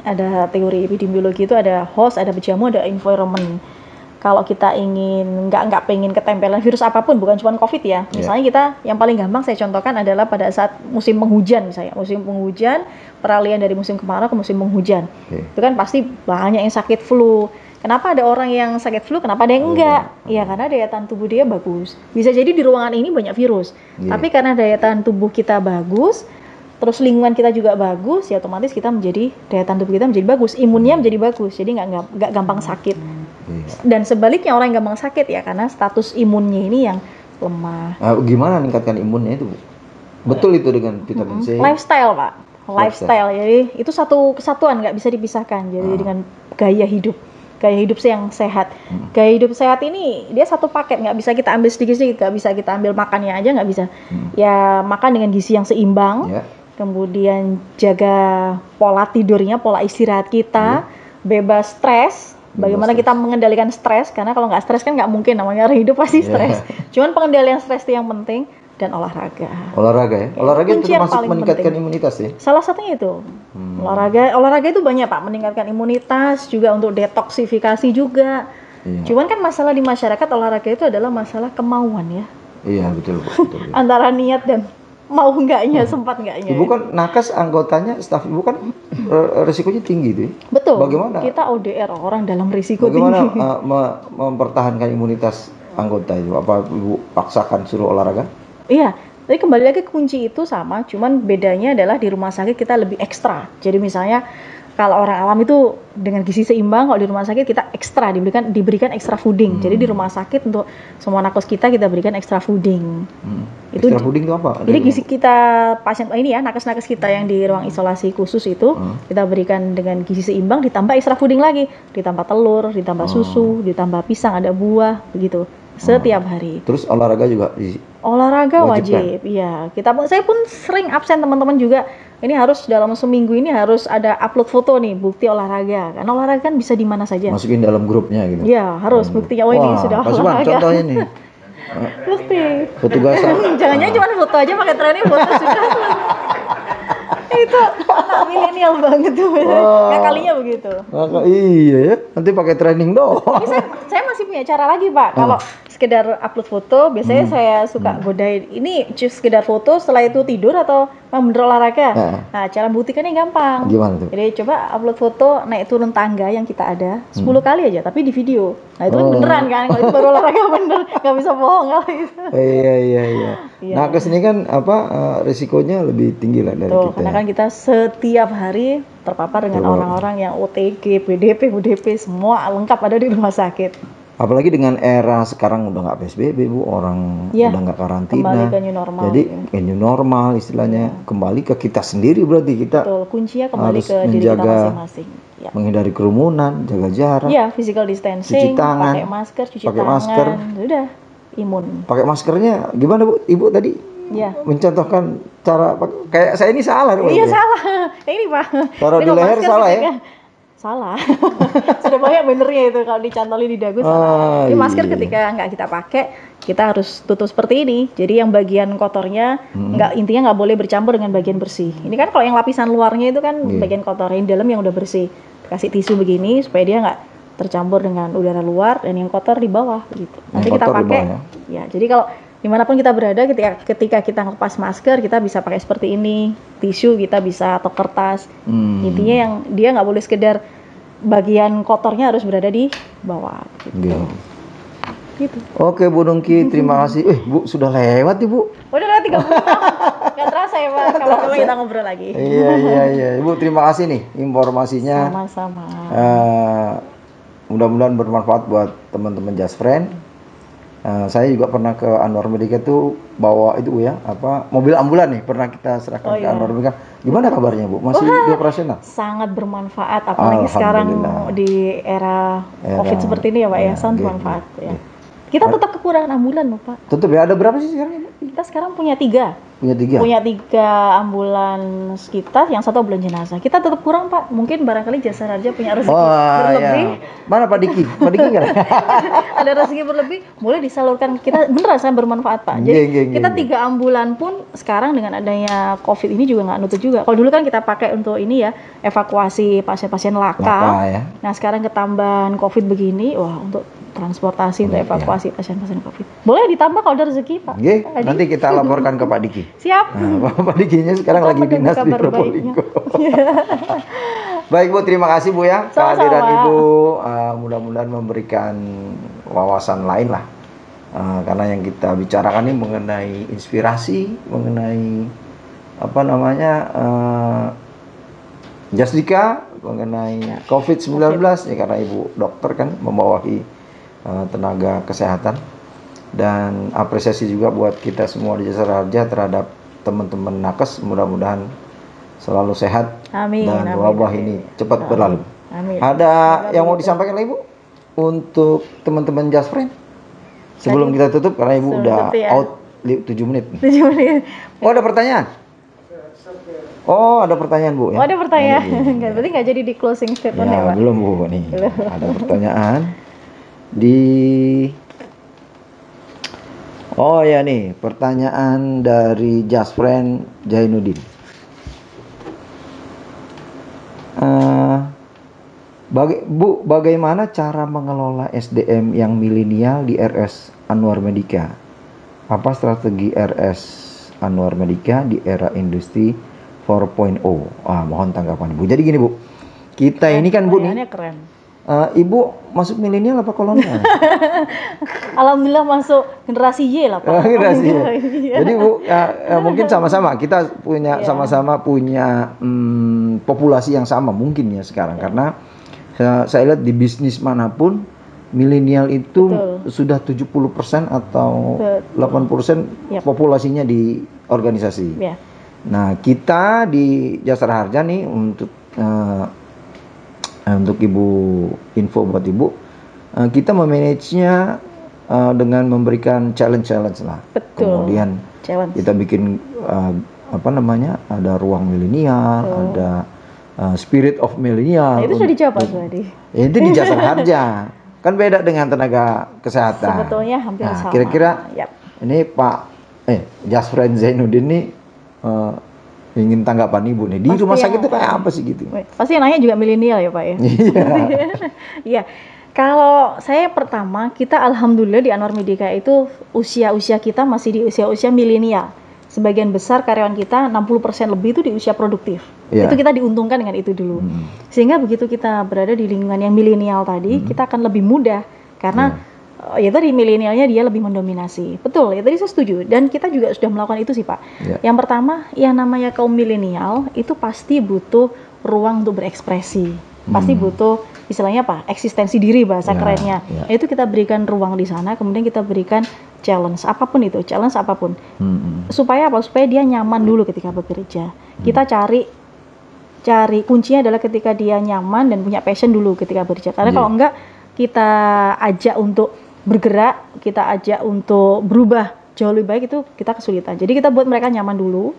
Ada teori epidemiologi itu ada host, ada berjamu, ada environment. Kalau kita ingin nggak pengen ketempelan virus apapun, bukan cuma COVID ya. Misalnya kita yang paling gampang saya contohkan adalah pada saat musim penghujan misalnya. Musim penghujan, peralihan dari musim kemarau ke musim penghujan. Itu kan pasti banyak yang sakit flu. Kenapa ada orang yang sakit flu, kenapa ada yang enggak? Ya karena daya tahan tubuh dia bagus. Bisa jadi di ruangan ini banyak virus. Tapi karena daya tahan tubuh kita bagus, terus lingkungan kita juga bagus, ya otomatis kita menjadi daya tahan tubuh kita menjadi bagus, imunnya menjadi bagus. Jadi nggak gampang sakit. Dan sebaliknya orang yang gampang sakit ya karena status imunnya ini yang lemah. Gimana meningkatkan imunnya itu, Bu? Betul itu dengan vitamin C. Lifestyle, Pak. Lifestyle. Jadi itu satu kesatuan, nggak bisa dipisahkan. Jadi dengan gaya hidup yang sehat. Gaya hidup sehat ini dia satu paket, nggak bisa kita ambil sedikit-sedikit, nggak bisa kita ambil makannya aja, nggak bisa. Ya makan dengan gizi yang seimbang, kemudian jaga pola tidurnya, pola istirahat kita, bebas stres. Bagaimana kita mengendalikan stres, karena kalau nggak stres kan nggak mungkin, namanya orang hidup pasti stres. Cuman pengendalian stres itu yang penting. Dan olahraga ya? Olahraga itu termasuk meningkatkan imunitas ya? Salah satunya itu. Olahraga itu banyak Pak, meningkatkan imunitas, juga untuk detoksifikasi juga. Cuman kan masalah di masyarakat olahraga itu adalah masalah kemauan ya. Iya betul. Antara niat dan mau enggaknya, sempat enggaknya. Ibu kan nakes anggotanya, staf Ibu kan risikonya tinggi tuh. Betul. Bagaimana? Kita ODR, orang dalam risiko tinggi. Bagaimana mempertahankan imunitas anggota itu? Apa Ibu paksakan suruh olahraga? Iya, tapi kembali lagi kunci itu sama, cuman bedanya adalah di rumah sakit kita lebih ekstra. Jadi misalnya kalau orang awam itu dengan gizi seimbang, kalau di rumah sakit kita ekstra diberikan ekstra fooding. Jadi di rumah sakit untuk semua nakes kita berikan ekstra fooding. Itu ekstra fooding itu apa? Jadi gizi kita pasien ini ya, nakes-nakes kita yang di ruang isolasi khusus itu kita berikan dengan gizi seimbang, ditambah ekstra fooding lagi, ditambah telur, ditambah susu, ditambah pisang, ada buah, begitu. Setiap hari. Terus olahraga juga? Olahraga wajib. Iya. Saya pun sering absen, teman-teman juga. Ini harus dalam seminggu ini harus ada upload foto nih bukti olahraga. Karena olahraga kan bisa di mana saja. Masukin dalam grupnya gitu. Iya, harus buktinya. Ini sudah olahraga. Contohnya nih. Bukti. Petugasan. Jangan-jangan cuma foto aja, pakai training foto sudah. Itu anak milenial banget tuh. Nggak kalinya begitu. Iya ya. Nanti pakai training doang. Tapi saya masih punya cara lagi Pak. Kalau sekedar upload foto, biasanya saya suka godain, ini sekedar foto, setelah itu tidur atau memang bener olahraga? Nah, cara membuktikannya gampang. Gimana tuh? Jadi coba upload foto naik turun tangga yang kita ada 10 kali aja, tapi di video. Nah itu kan beneran kan, kalau itu baru olahraga bener, nggak bisa bohong kalau itu. Iya. Nah, kesini kan risikonya lebih tinggi lah dari Tuh, kita. karena kan kita setiap hari terpapar dengan orang-orang yang OTG, PDP, UDP, semua lengkap ada di rumah sakit. Apalagi dengan era sekarang udah nggak PSBB Bu, orang udah nggak karantina. Kembali ke new normal. Jadi new normal istilahnya, kembali ke kita sendiri berarti kita. Betul, kuncinya kembali harus ke diri kita masing-masing. Ya. Menghindari kerumunan, jaga jarak. Iya, physical distancing, cuci tangan, pakai masker, cuci pakai tangan, masker. Sudah imun. Pakai maskernya gimana Bu? Ibu tadi Ya. mencontohkan cara kayak saya ini salah. Iya salah. Ini Pak. Taruh di leher salah ya? Salah. Sudah banyak benernya itu kalau dicantolin di dagu salah. Jadi masker ketika nggak kita pakai, kita harus tutup seperti ini. Jadi yang bagian kotornya intinya nggak boleh bercampur dengan bagian bersih. Ini kan kalau yang lapisan luarnya itu kan bagian kotor, yang dalam yang udah bersih. Kasih tisu begini supaya dia nggak tercampur dengan udara luar, dan yang kotor di bawah gitu. Nanti kita pakai. Ya, jadi kalau dimanapun kita berada, ketika kita ngelepas masker, kita bisa pakai seperti ini, tisu kita bisa, atau kertas. Intinya yang dia nggak boleh sekedar bagian kotornya, harus berada di bawah. Gitu. Oke Bu Nungki, terima kasih. Bu sudah lewat nih Bu. Udah lewat 30 menit. Nggak terasa ya Pak, kalau kita ngobrol lagi. Iya. Ibu terima kasih nih informasinya. Sama-sama. Mudah-mudahan bermanfaat buat teman-teman Just Friend. Saya juga pernah ke Anwar Medika tuh bawa itu Bu ya, mobil ambulan nih, pernah kita serahkan ke Anwar Medika. Gimana kabarnya Bu? Masih di operasional? Sangat bermanfaat, apalagi sekarang di era COVID seperti ini ya Pak ya, sangat bermanfaat ya. Kita tetap kekurangan ambulan loh Pak. Tetap ya, ada berapa sih sekarang? Kita sekarang punya 3. Punya 3 ambulans kita, yang 1 ambulans jenazah. Kita tetap kurang Pak. Mungkin barangkali Jasa Raja punya rezeki berlebih. Ya. Mana Pak Diki? Pak Diki kan? Ada rezeki berlebih, boleh disalurkan. Kita beneran saya bermanfaat Pak. Jadi kita 3 ambulan pun sekarang dengan adanya COVID ini juga nggak nutup juga. Kalau dulu kan kita pakai untuk ini ya, evakuasi pasien-pasien laka. Ya. Nah sekarang ketambahan COVID begini, wah untuk transportasi, untuk evakuasi pasien-pasien COVID. Boleh ditambah kalau ada rezeki Pak. Nanti kita laporkan ke Pak Diki. Siap. Pak Dikinya sekarang lagi dinas di Probolinggo. Baik Bu, terima kasih Bu ya kehadiran Ibu. Mudah-mudahan memberikan wawasan lain lah. Karena yang kita bicarakan ini mengenai inspirasi, mengenai Jasdika, mengenai COVID-19 ya, karena Ibu dokter kan membawahi tenaga kesehatan, dan apresiasi juga buat kita semua di Jasa Raja terhadap teman-teman nakes. Mudah-mudahan selalu sehat. Amin, dan wabah ini cepat berlalu. Amin. Ada yang mau disampaikan Ibu untuk teman-teman Just Friend sebelum kita tutup, karena Ibu udah out 7 menit. 7 menit. Oh, ada pertanyaan? Oh, ada pertanyaan Bu ya? Oh, ada pertanyaan. Berarti nggak jadi di closing statement ya Pak? Belum Bu nih. Ada pertanyaan Oh ya nih, pertanyaan dari Just Friend Jainuddin. Bu, bagaimana cara mengelola SDM yang milenial di RS Anwar Medika? Apa strategi RS Anwar Medika di era industri 4.0? Mohon tanggapan Bu. Jadi gini Bu, kita ini kan Bu nih. Keren. Ibu masuk milenial apa kolonial? Alhamdulillah masuk generasi Y lah Pak. Generasi Y. Jadi Bu, mungkin sama-sama kita punya sama-sama punya populasi yang sama mungkin ya sekarang, karena saya lihat di bisnis manapun milenial itu sudah 70% atau 80% populasinya di organisasi. Nah, kita di Jasa Raja nih untuk Ibu, info buat Ibu, kita memanagenya dengan memberikan challenge lah. Kemudian kita bikin ada ruang milenial, ada spirit of milenial. Itu sudah dijawab Pak Suhadi. Itu di Jasa Raja. Kan beda dengan tenaga kesehatan. Sebetulnya hampir sama. Kira-kira ini Pak Just Friend Zainuddin nih ingin tanggapan Ibu nih di rumah sakit itu kayak apa sih gitu? Pasti yang nanya juga milenial ya Pak ya. Iya. Kalau saya pertama, kita alhamdulillah di Anwar Medica itu usia kita masih di usia milenial. Sebagian besar karyawan kita 60% lebih itu di usia produktif. Itu kita diuntungkan dengan itu dulu. Sehingga begitu kita berada di lingkungan yang milenial tadi, kita akan lebih mudah karena ya tadi milenialnya dia lebih mendominasi. Betul, ya tadi saya setuju. Dan kita juga sudah melakukan itu sih Pak. Yang pertama, yang namanya kaum milenial itu pasti butuh ruang untuk berekspresi. Pasti butuh istilahnya apa? Eksistensi diri bahasa kerennya. Itu kita berikan ruang di sana, kemudian kita berikan challenge apapun itu, supaya apa? Supaya dia nyaman dulu ketika bekerja. Kita cari kuncinya adalah ketika dia nyaman dan punya passion dulu ketika bekerja. Karena kalau enggak kita ajak untuk bergerak, kita ajak untuk berubah jauh lebih baik, itu kita kesulitan. Jadi kita buat mereka nyaman dulu.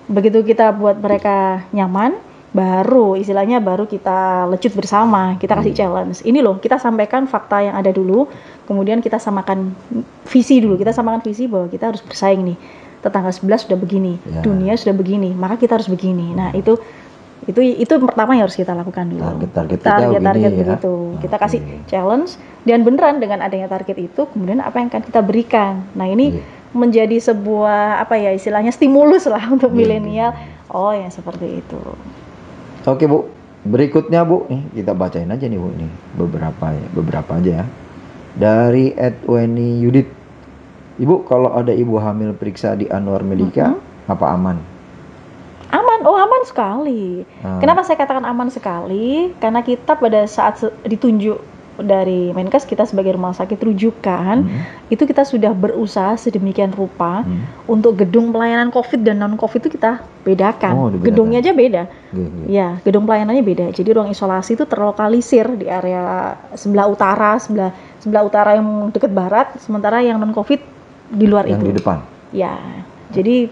Begitu kita buat mereka nyaman, baru kita lecut bersama, kita kasih challenge. Ini loh, kita sampaikan fakta yang ada dulu, kemudian kita samakan visi dulu. Kita samakan visi bahwa kita harus bersaing nih. Tetangga sebelah sudah begini, dunia sudah begini, maka kita harus begini. Nah, itu pertama yang harus kita lakukan dulu. Target begitu. Kita kasih challenge, dan beneran dengan adanya target itu, kemudian apa yang akan kita berikan. Nah, ini menjadi sebuah istilahnya stimulus lah untuk milenial. Oh, yang seperti itu. Oke Bu, berikutnya Bu, nih kita bacain aja nih Bu, nih beberapa aja ya. Dari Edweni Yudit. Ibu, kalau ada ibu hamil periksa di Anwar Medica, apa aman? Aman sekali. Kenapa saya katakan aman sekali? Karena kita pada saat ditunjuk dari Menkes, kita sebagai rumah sakit rujukan, itu kita sudah berusaha sedemikian rupa untuk gedung pelayanan COVID dan non-COVID itu kita bedakan. Gedungnya aja beda. Ya, gedung pelayanannya beda. Jadi ruang isolasi itu terlokalisir di area sebelah utara yang dekat barat, sementara yang non-COVID di luar yang itu. Yang di depan. Ya, jadi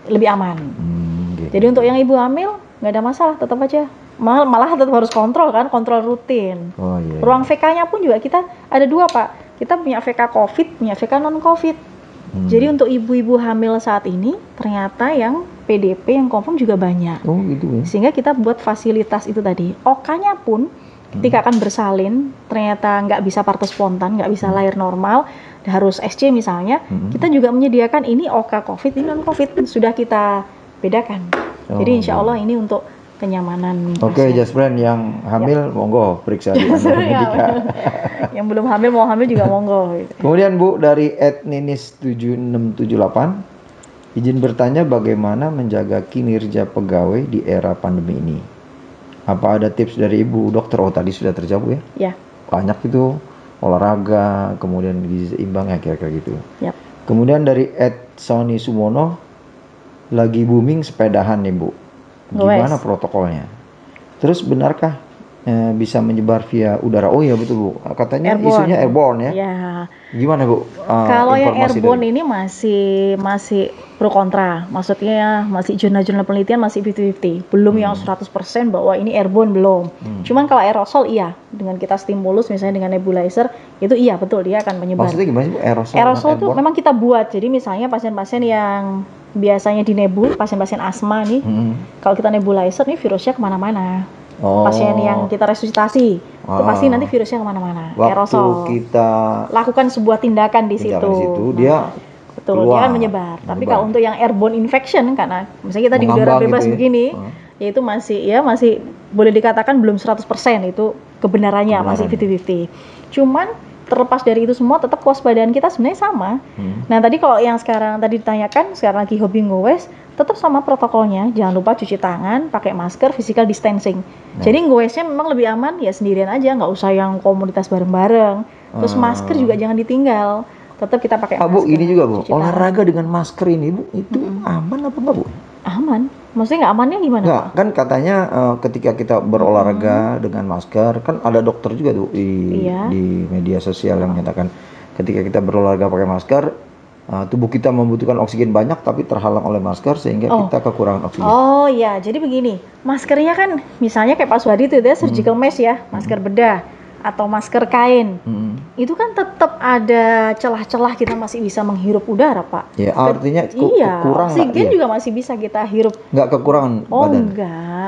lebih aman. Jadi untuk yang ibu hamil nggak ada masalah, tetap aja. Malah tetap harus kontrol rutin. Ruang VK-nya pun juga kita ada 2 Pak. Kita punya VK COVID, punya VK non-COVID. Jadi untuk ibu-ibu hamil saat ini ternyata yang PDP yang confirm juga banyak. Sehingga kita buat fasilitas itu tadi. OK-nya pun ketika akan bersalin ternyata nggak bisa parto spontan, nggak bisa lahir normal, harus SC misalnya, kita juga menyediakan ini OK COVID, ini non-COVID, sudah kita bedakan. Jadi insya Allah ini untuk kenyamanan. Oke, Jasmine yang hamil monggo periksa di Anwar Medica. Yang belum hamil mau hamil juga monggo. Kemudian Bu, dari @ninis7678, izin bertanya bagaimana menjaga kinerja pegawai di era pandemi ini. Apa ada tips dari Ibu Dokter? Oh, tadi sudah terjawab ya? Ya. Banyak itu olahraga, kemudian gizi seimbang ya kira-kira gitu. Yap. Kemudian dari @Sony Sumono, lagi booming sepedahan nih Bu. Gimana protokolnya? Terus benarkah bisa menyebar via udara? Oh iya betul Bu. Katanya airborne. Isunya airborne ya. Ya. Gimana Bu? Kalau yang airborne ini masih pro kontra. Maksudnya masih jurnal-jurnal penelitian masih 50-50. Belum yang 100% bahwa ini airborne belum. Cuman kalau aerosol iya, dengan kita stimulus misalnya dengan nebulizer itu iya betul dia akan menyebar. Maksudnya gimana sih Bu aerosol? Aerosol itu memang kita buat. Jadi misalnya pasien-pasien yang biasanya di nebul, pasien-pasien asma nih, kalau kita nebulizer nih virusnya kemana-mana. Pasien yang kita resusitasi, itu pasti nanti virusnya kemana-mana. Waktu aerosol. Kita lakukan sebuah tindakan di situ. Dia betul, dia akan menyebar. Tapi kalau untuk yang airborne infection, karena misalnya kita di udara bebas gitu begini, yaitu masih boleh dikatakan belum 100% itu kebenarannya, masih 50-50. Cuman terlepas dari itu semua tetap kewaspadaan kita sebenarnya sama. Nah tadi kalau yang sekarang tadi ditanyakan, sekarang lagi hobi ngowes, tetap sama protokolnya. Jangan lupa cuci tangan, pakai masker, physical distancing. Jadi ngowesnya memang lebih aman ya sendirian aja, nggak usah yang komunitas bareng-bareng. Terus masker juga jangan ditinggal. Tetap kita pakai masker. Bu, ini juga Bu, olahraga dengan masker ini Bu, itu aman apa enggak Bu? Aman. Maksudnya nggak amannya gimana? Nggak, kan katanya ketika kita berolahraga dengan masker, kan ada dokter juga tuh di media sosial yang menyatakan ketika kita berolahraga pakai masker, tubuh kita membutuhkan oksigen banyak tapi terhalang oleh masker sehingga kita kekurangan oksigen. Oh iya, jadi begini, maskernya kan misalnya kayak Pak Suhadi itu ya surgical mask ya, masker bedah. atau masker kain, itu kan tetap ada celah-celah kita masih bisa menghirup udara, Pak. Ya, artinya iya, kurang oksigen juga masih bisa kita hirup. Nggak kekurangan Oh, badan?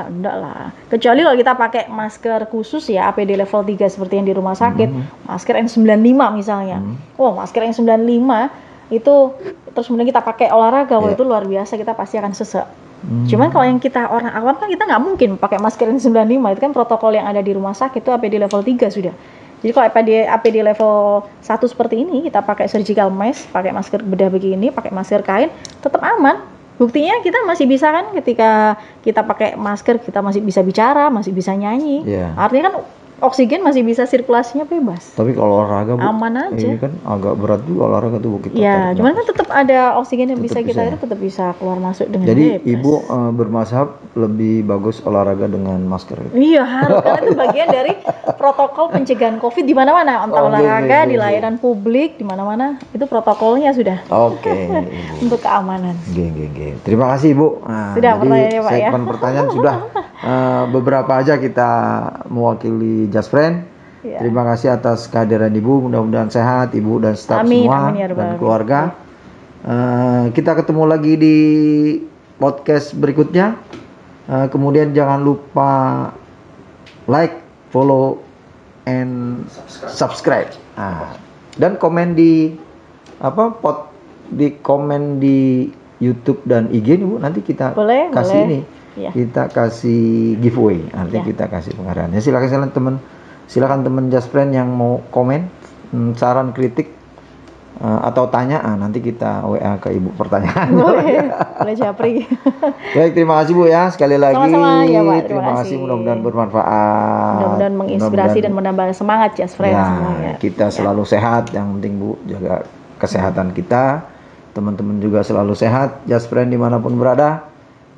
enggak lah. Kecuali kalau kita pakai masker khusus ya, APD level 3 seperti yang di rumah sakit, masker N95 misalnya. Oh, masker N95 itu terus kemudian kita pakai olahraga, wah itu luar biasa, kita pasti akan sesek. Cuman kalau yang kita orang awam kan kita nggak mungkin pakai masker N95, itu kan protokol yang ada di rumah sakit itu APD level 3 sudah. Jadi kalau APD level 1 seperti ini, kita pakai surgical mask, pakai masker bedah begini, pakai masker kain, tetap aman. Buktinya kita masih bisa kan ketika kita pakai masker, kita masih bisa bicara, masih bisa nyanyi. Artinya kan oksigen masih bisa sirkulasinya bebas. Tapi kalau olahraga Bu, aman aja. Ini kan agak berat juga olahraga tuh kita. Ya, cuman kan tetap ada oksigen yang bisa kita tetap bisa keluar masuk dengan Jadi bebas. Ibu bermazhab lebih bagus olahraga dengan masker. Iya harus, karena itu bagian dari protokol pencegahan COVID di mana-mana, entah olahraga di layanan publik di mana-mana itu protokolnya sudah. Oke. Untuk keamanan. Terima kasih Ibu. Nah, sudah pertanyaannya Pak ya. Segmen pertanyaan sudah beberapa aja kita mewakili Just Friend. Terima kasih atas kehadiran Ibu, mudah-mudahan sehat Ibu dan staf semua ya dan keluarga. Kita ketemu lagi di podcast berikutnya. Kemudian jangan lupa like, follow, and subscribe. Dan komen di komen di YouTube dan IG nih Bu, nanti kita kasih ini. Kita kasih giveaway, nanti kita kasih penghargaan. Ya, silakan teman Just Friend yang mau komen, saran, kritik atau tanya, nanti kita WA ke Ibu pertanyaan. Boleh Japri. Baik, terima kasih Bu ya sekali lagi. Sama-sama ya Pak, terima kasih, mudah-mudahan bermanfaat. Mudah-mudahan menginspirasi dan menambah semangat Just Friend semuanya. Kita selalu sehat, yang penting Bu jaga kesehatan kita. Teman-teman juga selalu sehat, Just Friend dimanapun berada.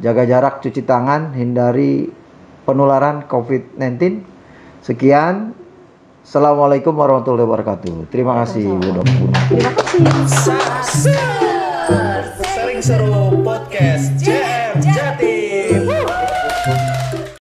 Jaga jarak, cuci tangan, hindari penularan COVID-19. Sekian. Assalamualaikum warahmatullahi wabarakatuh. Terima kasih Bu Dok. Terima kasih. Sering seru podcast JM Jatim.